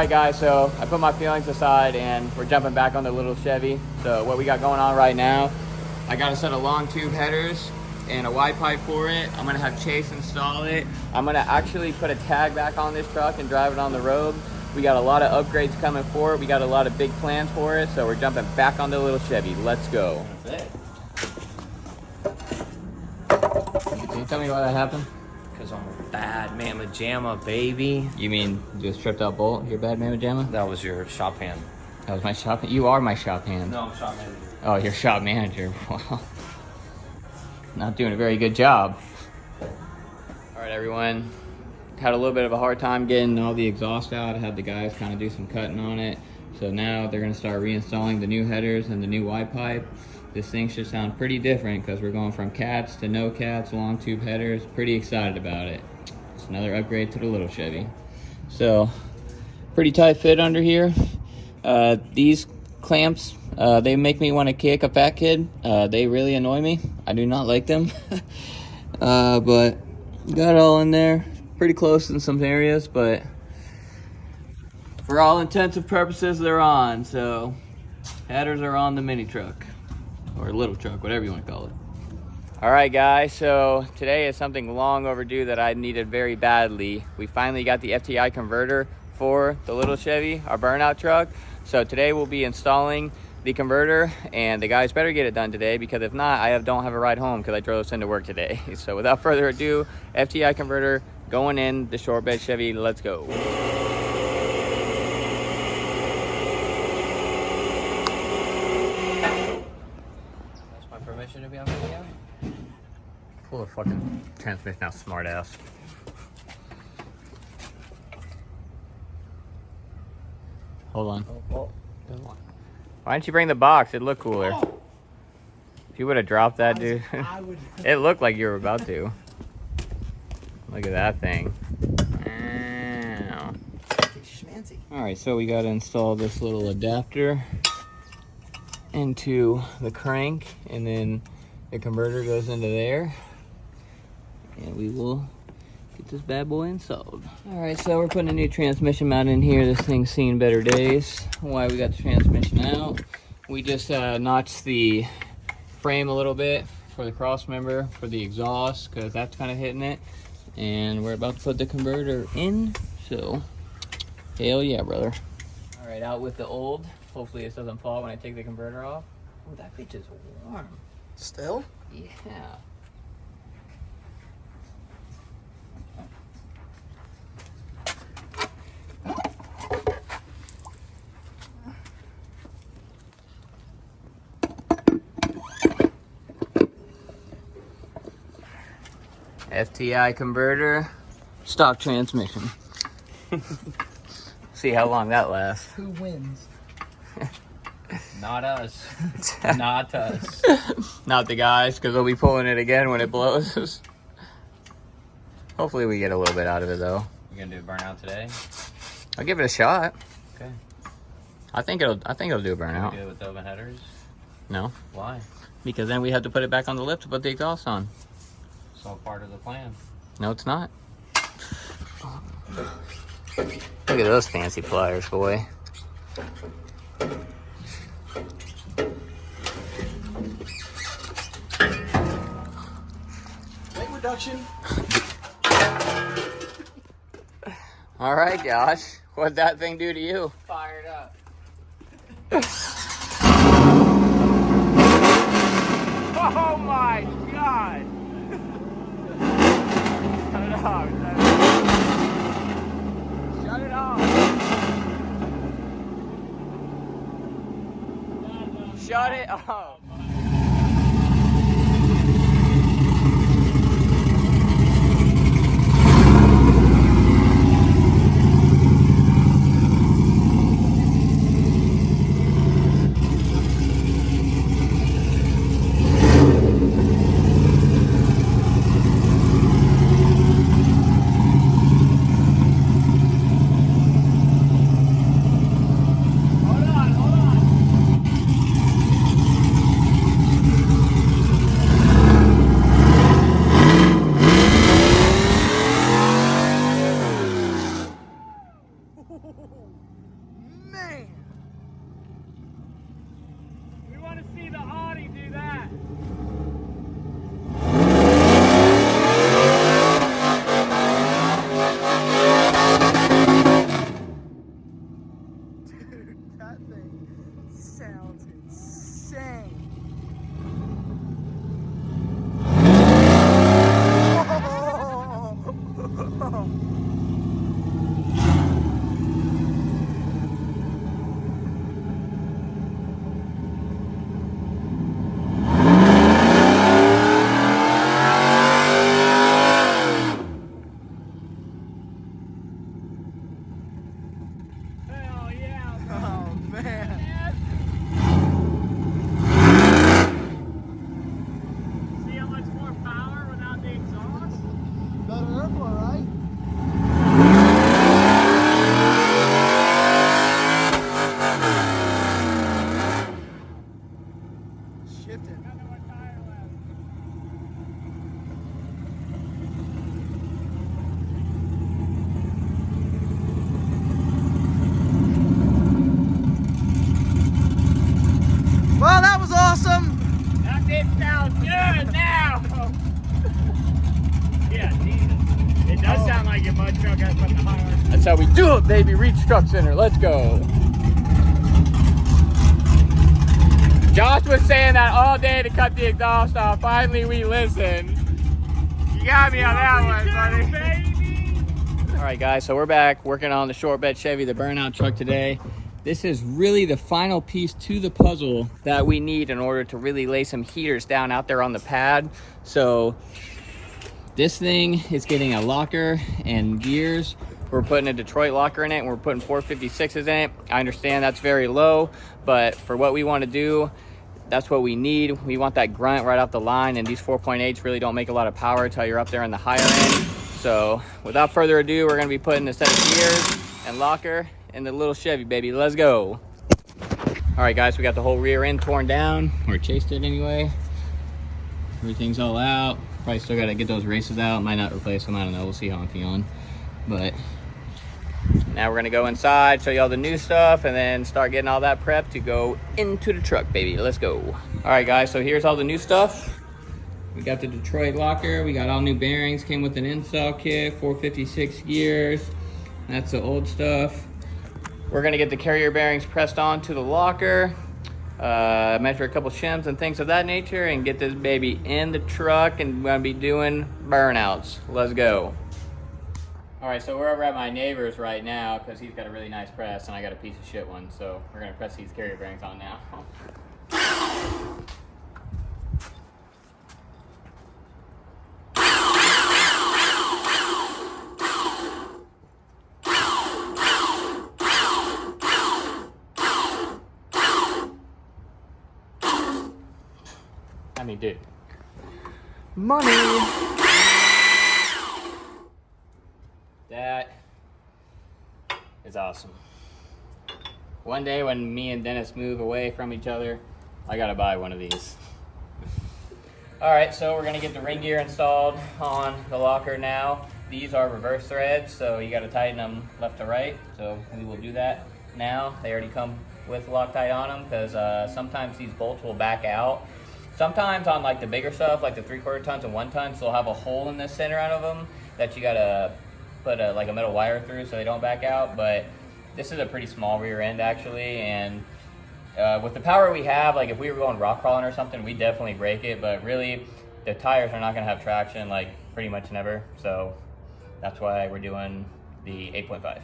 right, guys, so I put my feelings aside and we're jumping back on the little Chevy. So what we got going on right now, I got a set of long tube headers and a wide pipe for it. I'm gonna have Chase install it. I'm gonna actually put a tag back on this truck and drive it on the road. We got a lot of upgrades coming for it. We got a lot of big plans for it. So we're jumping back on the little Chevy. Let's go. That's it. Can you tell me why that happened? Because I'm a bad mamma jamma, baby. You mean just tripped out bolt? Your bad mamma jamma? That was your shop hand. That was my shop hand? You are my shop hand. No, I'm shop manager. Oh, you're shop manager. Wow. Not doing a very good job. All right, everyone. Had a little bit of a hard time getting all the exhaust out. I had the guys kind of do some cutting on it. So now they're gonna start reinstalling the new headers and the new wide pipe. This thing should sound pretty different because we're going from cats to no cats, long tube headers. Pretty excited about it. It's another upgrade to the little Chevy. So, pretty tight fit under here. These clamps, they make me want to kick a fat kid. They really annoy me. I do not like them. But got it all in there. Pretty close in some areas, but for all intents and purposes, they're on. So, headers are on the mini truck. Or little truck, whatever you want to call it. All right, guys, so today is something long overdue that I needed very badly. We finally got the FTI converter for the little Chevy, our Burnout truck. So today we'll be installing the converter, and the guys better get it done today, because if not, I don't have a ride home because I drove this into work today. So without further ado, FTI converter going in the short bed Chevy. Let's go. Permission to be on video? Pull the fucking transmission out, smart ass. Hold on. Oh. Why didn't you bring the box? It'd look cooler. Oh. If you would have dropped that, dude. I would. It looked like you were about to. Look at that thing. Ow. Schmancy. Alright, so we gotta install this little adapter into the crank, and then the converter goes into there, and we will get this bad boy installed. All right, so we're putting a new transmission mount in here. This thing's seen better days. Why we got the transmission out, we just notched the frame a little bit for the cross member for the exhaust, because that's kind of hitting it, and we're about to put the converter in. So hell yeah, brother. All right, out with the old. Hopefully this doesn't fall when I take the converter off. Oh, that bitch is warm. Still? Yeah. FTI converter, stock transmission. See how long that lasts. Who wins? Not us. Not us. Not the guys, because they'll be pulling it again when it blows. Hopefully we get a little bit out of it, though. You gonna do a burnout today? I'll give it a shot. Okay. I think it'll do a burnout. Do it with oven headers? No, Why? because then we have to put it back on the lift to put the exhaust on. It's all part of the plan. No, it's not. Look at those fancy pliers, boy. Weight reduction. All right, Josh. What'd that thing do to you? Fired up. Oh my God! Shut it off. Shut it off. Shut it off. shifting. Well, that was awesome. That did sound good now. Yeah, Jesus. It does sound like your mud truck has something higher. That's how we do it, baby. Reach Truck Center. Let's go. Josh was saying that all day to cut the exhaust off. Finally, we listened. You got me on that one, buddy. Baby. All right, guys. So we're back working on the short bed Chevy, the Burnout truck today. This is really the final piece to the puzzle that we need in order to really lay some heaters down out there on the pad. So this thing is getting a locker and gears. We're putting a Detroit locker in it, and we're putting 456s in it. I understand that's very low, but for what we want to do, that's what we need. We want that grunt right off the line, and these 4.8s really don't make a lot of power until you're up there in the higher end. So without further ado, we're going to be putting a set of gears and locker in the little Chevy, baby. Let's go. All right, guys, we got the whole rear end torn down, or chased it anyway. Everything's all out. Probably still got to get those races out. Might not replace them. I don't know. We'll see how I'm feeling. But now we're going to go inside, show you all the new stuff, and then start getting all that prep to go into the truck, baby. Let's go. All right, guys, so here's all the new stuff. We got the Detroit locker. We got all new bearings. Came with an install kit, 456 gears. That's the old stuff. We're going to get the carrier bearings pressed onto the locker. Measure a couple shims and things of that nature, and get this baby in the truck, and we're going to be doing burnouts. Let's go. All right, so we're over at my neighbor's right now because he's got a really nice press and I got a piece of shit one. So we're going to press these carrier bearings on now. I mean, dude. Money! That is awesome. One day when me and Dennis move away from each other, I gotta buy one of these. All right, so we're gonna get the ring gear installed on the locker now. These are reverse threads, so you gotta tighten them left to right. So we will do that now. They already come with Loctite on them because sometimes these bolts will back out. Sometimes on like the bigger stuff, like the 3/4 tons and 1 tons, they'll have a hole in the center out of them that you gotta put like a metal wire through so they don't back out. But this is a pretty small rear end actually, and with the power we have, like if we were going rock crawling or something, we'd definitely break it. But really, the tires are not gonna have traction, like pretty much never. So that's why we're doing the 8.5.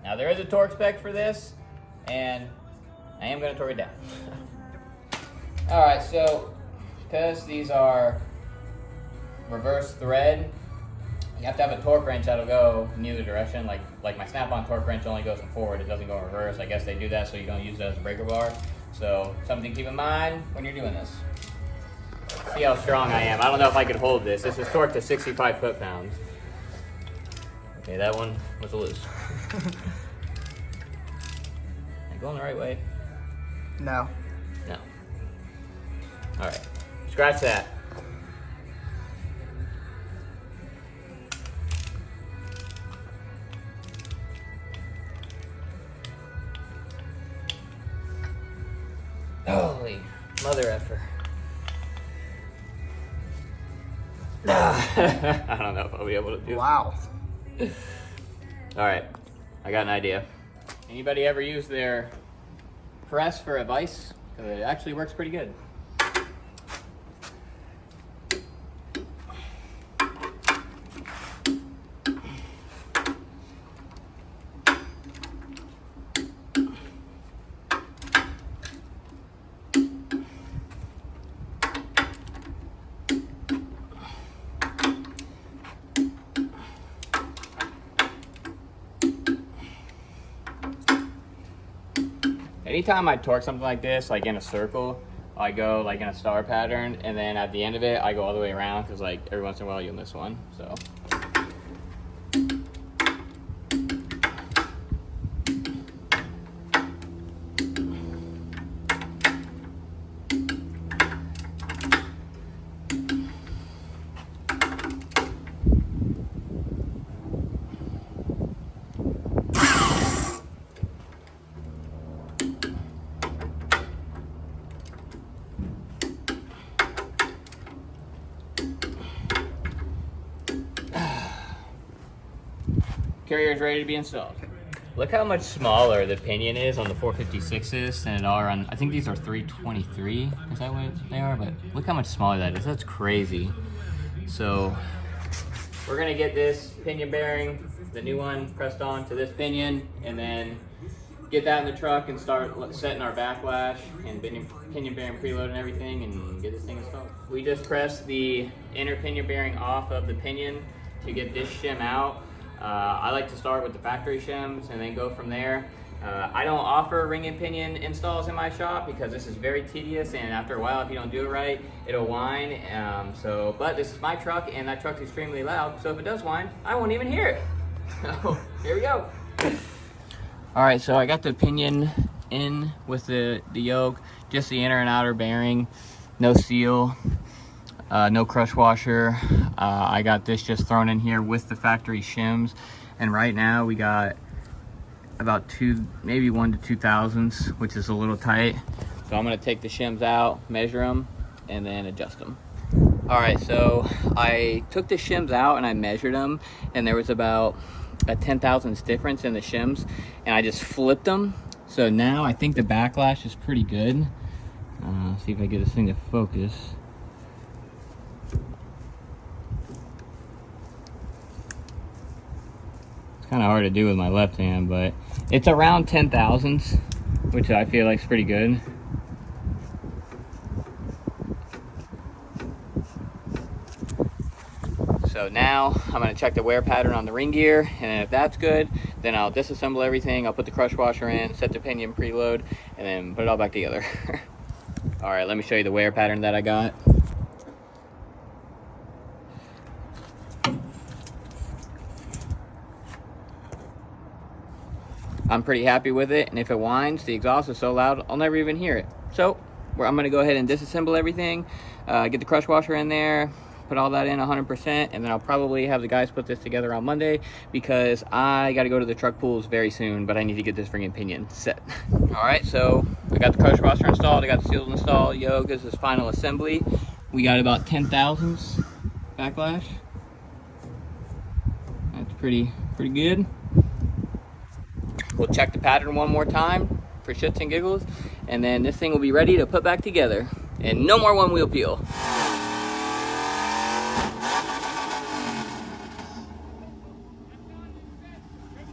Now there is a torque spec for this, and I am going to torque it down. All right, so because these are reverse thread, you have to have a torque wrench that'll go in either direction. Like my snap-on torque wrench only goes in forward; it doesn't go in reverse. I guess they do that so you don't use it as a breaker bar. So something to keep in mind when you're doing this. See how strong I am. I don't know if I could hold this. This is torqued to 65 foot-pounds. Okay, that one was a loose. Am I going the right way? No. No. All right, scratch that. Holy mother effer. I don't know if I'll be able to do it. Wow. All right, I got an idea. Anybody ever use their press for a vise? Because it actually works pretty good. Anytime I torque something like this, like in a circle, I go like in a star pattern, and then at the end of it, I go all the way around, because like every once in a while you'll miss one. So. Carrier is ready to be installed. Look how much smaller the pinion is on the 456s than it are on, I think these are 323, is that what they are? But look how much smaller that is, that's crazy. So we're gonna get this pinion bearing, the new one, pressed on to this pinion, and then get that in the truck and start setting our backlash and pinion bearing preload and everything, and get this thing installed. We just pressed the inner pinion bearing off of the pinion to get this shim out. I like to start with the factory shims and then go from there. I don't offer ring and pinion installs in my shop because this is very tedious, and after a while, if you don't do it right, it'll whine. But this is my truck, and that truck's extremely loud, so if it does whine, I won't even hear it. So here we go. All right, so I got the pinion in with the yoke, just the inner and outer bearing, no seal. No crush washer. I got this just thrown in here with the factory shims, and right now we got about maybe 1 to 2 thousandths, which is a little tight. So I'm gonna take the shims out, measure them, and then adjust them. All right, so I took the shims out and I measured them, and there was about a 10 thousandths difference in the shims, and I just flipped them. So now I think the backlash is pretty good. See if I get this thing to focus. Kind of hard to do with my left hand, but it's around 10 thousandths, which I feel like is pretty good. So now I'm going to check the wear pattern on the ring gear, and if that's good, then I'll disassemble everything. I'll put the crush washer in, set the pinion preload, and then put it all back together. All right, let me show you the wear pattern that I got. I'm pretty happy with it, and if it whines, the exhaust is so loud, I'll never even hear it. So I'm gonna go ahead and disassemble everything, get the crush washer in there, put all that in 100%, and then I'll probably have the guys put this together on Monday, because I gotta go to the truck pools very soon, but I need to get this friggin' pinion set. All right, so I got the crush washer installed, I got the seals installed, yoke, this is final assembly. We got about 10 thousandths backlash. That's pretty good. We'll check the pattern one more time for shits and giggles, and then this thing will be ready to put back together. And no more one wheel peel.